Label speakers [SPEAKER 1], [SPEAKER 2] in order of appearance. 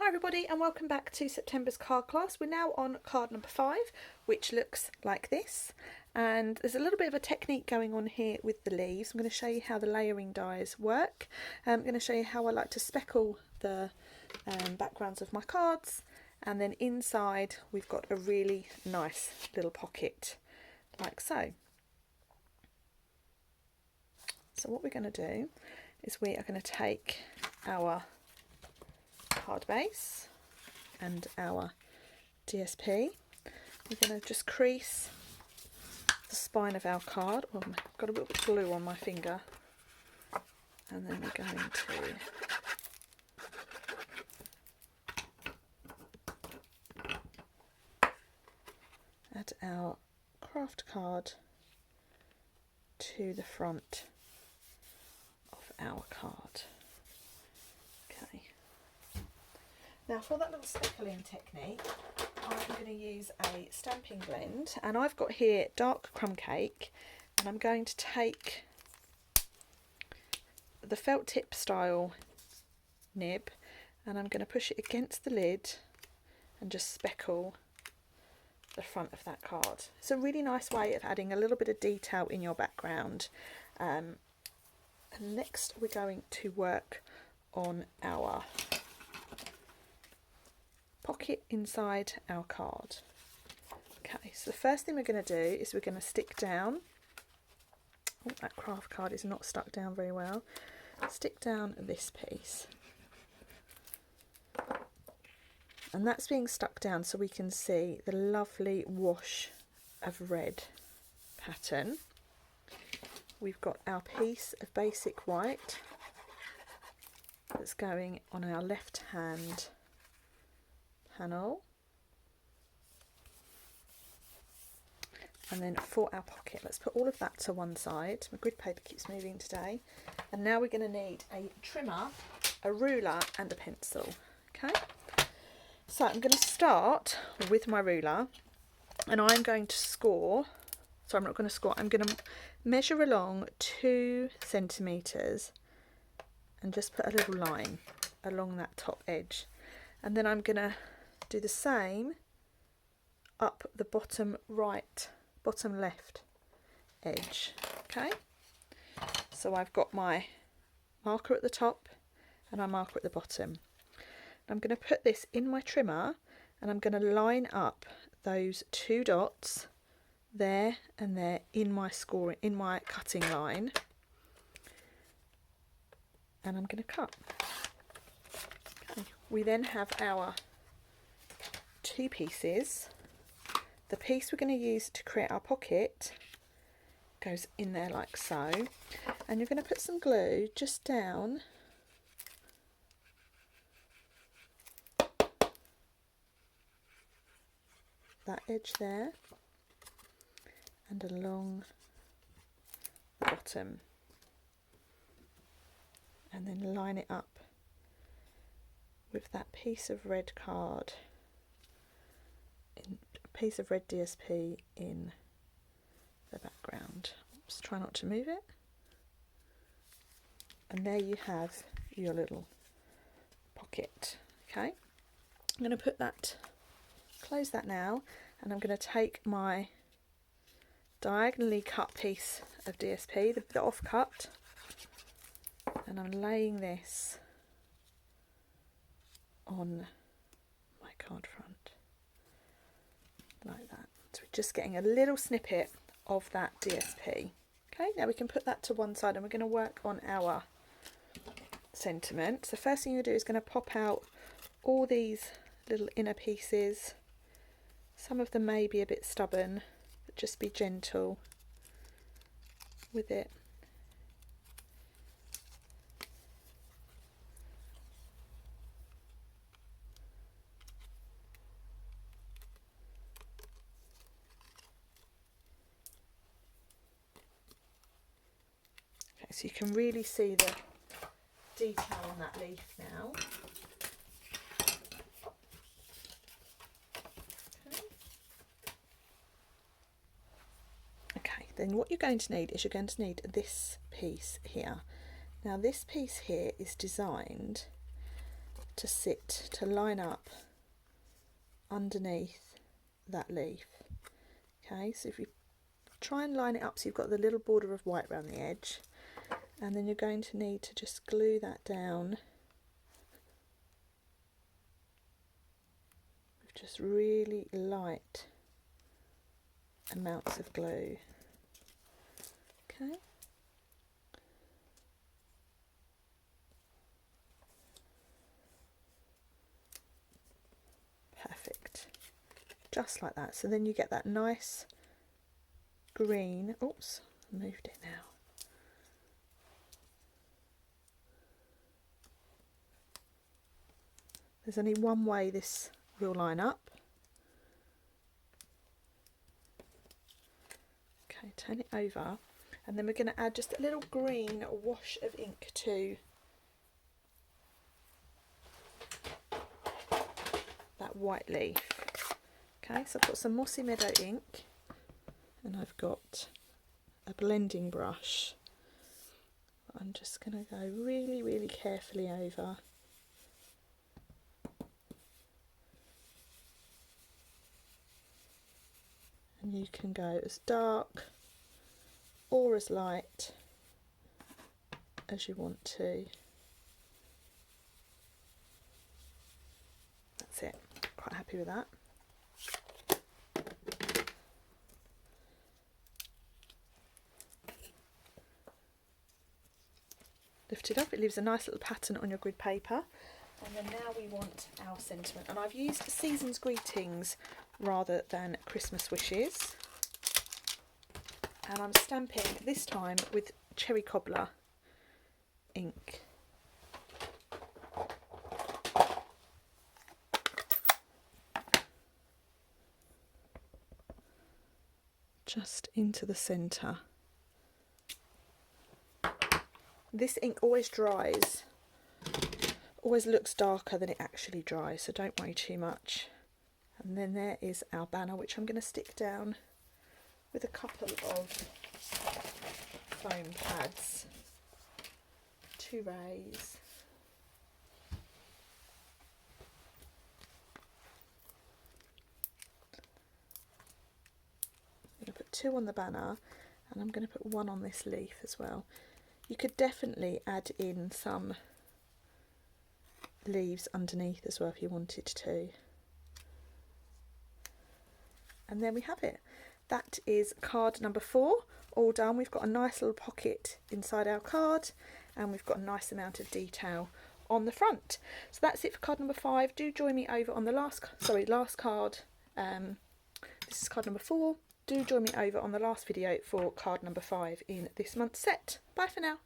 [SPEAKER 1] everybody and welcome back to September's card class. We're now on card number 5, which looks like this, and there's a little bit of a technique going on here with the leaves. I'm going to show you how the layering dies work. I'm going to show you how I like to speckle the backgrounds of my cards, and then inside we've got a really nice little pocket like so. So what we're going to do is we are going to take our card base and our DSP. We're going to just crease the spine of our card. Oh, I've got a little bit of glue on my finger, and then we're going to add our craft card to the front of our card. Okay. Now for that little speckling technique, I'm going to use a Stampin blend, and I've got here dark crumb cake, and I'm going to take the felt tip style nib and I'm going to push it against the lid and just speckle the front of that card. It's a really nice way of adding a little bit of detail in your background. And next we're going to work on our pocket inside our card. Okay, so the first thing we're going to do is we're going to stick down, oh, that craft card is not stuck down very well, stick down this piece, and that's being stuck down so we can see the lovely wash of red pattern. We've got our piece of basic white that's going on our left hand panel, and then for our pocket, let's put all of that to one side. My grid paper keeps moving today. And now we're going to need a trimmer, a ruler and a pencil. Okay, so I'm going to start with my ruler, and I'm going to score, so I'm not going to score, I'm going to measure along 2 centimetres and just put a little line along that top edge, and then I'm going to do the same up the bottom right, bottom left edge. Okay, so I've got my marker at the top and my marker at the bottom. I'm going to put this in my trimmer and I'm going to line up those 2 dots there and there in my scoring, in my cutting line, and I'm going to cut. Okay. We then have our 2 pieces. The piece we're going to use to create our pocket goes in there like so, and you're going to put some glue just down that edge there and along the bottom, and then line it up with that piece of red card, piece of red DSP in the background. Just try not to move it. And there you have your little pocket. Okay, I'm going to put that, close that now, and I'm going to take my diagonally cut piece of DSP, the offcut, and I'm laying this on my card front like that. So we're just getting a little snippet of that DSP. Okay, now we can put that to one side and we're going to work on our sentiment. So first thing you're going to do is going to pop out all these little inner pieces. Some of them may be a bit stubborn, but just be gentle with it. So you can really see the detail on that leaf now. Okay, then what you're going to need is you're going to need this piece here. Now this piece here is designed to sit, to line up underneath that leaf. Okay, so if you try and line it up so you've got the little border of white around the edge, and then you're going to need to just glue that down with just really light amounts of glue. Okay. Perfect. Just like that. So then you get that nice green. Oops, I moved it now. There's only one way this will line up. Okay, turn it over, and then we're going to add just a little green wash of ink to that white leaf. Okay, so I've got some Mossy Meadow ink, and I've got a blending brush. I'm just going to go really, really carefully over. And you can go as dark or as light as you want to. That's it. Quite happy with that. Lift it up, it leaves a nice little pattern on your grid paper. And then now we want our sentiment. And I've used Season's Greetings rather than Christmas Wishes. And I'm stamping this time with Cherry Cobbler ink. Just into the centre. This ink always dries, always looks darker than it actually dries, so don't worry too much. And then there is our banner, which I'm going to stick down with a couple of foam pads to raise. I'm going to put 2 on the banner, and I'm going to put 1 on this leaf as well. You could definitely add in some leaves underneath as well if you wanted to. And then we have it. That is card number 4, all done. We've got a nice little pocket inside our card, and we've got a nice amount of detail on the front. So that's it for card number 5. Do join me over on the last card. This is card number 4. Do join me over on the last video for card number 5 in this month's set. Bye for now.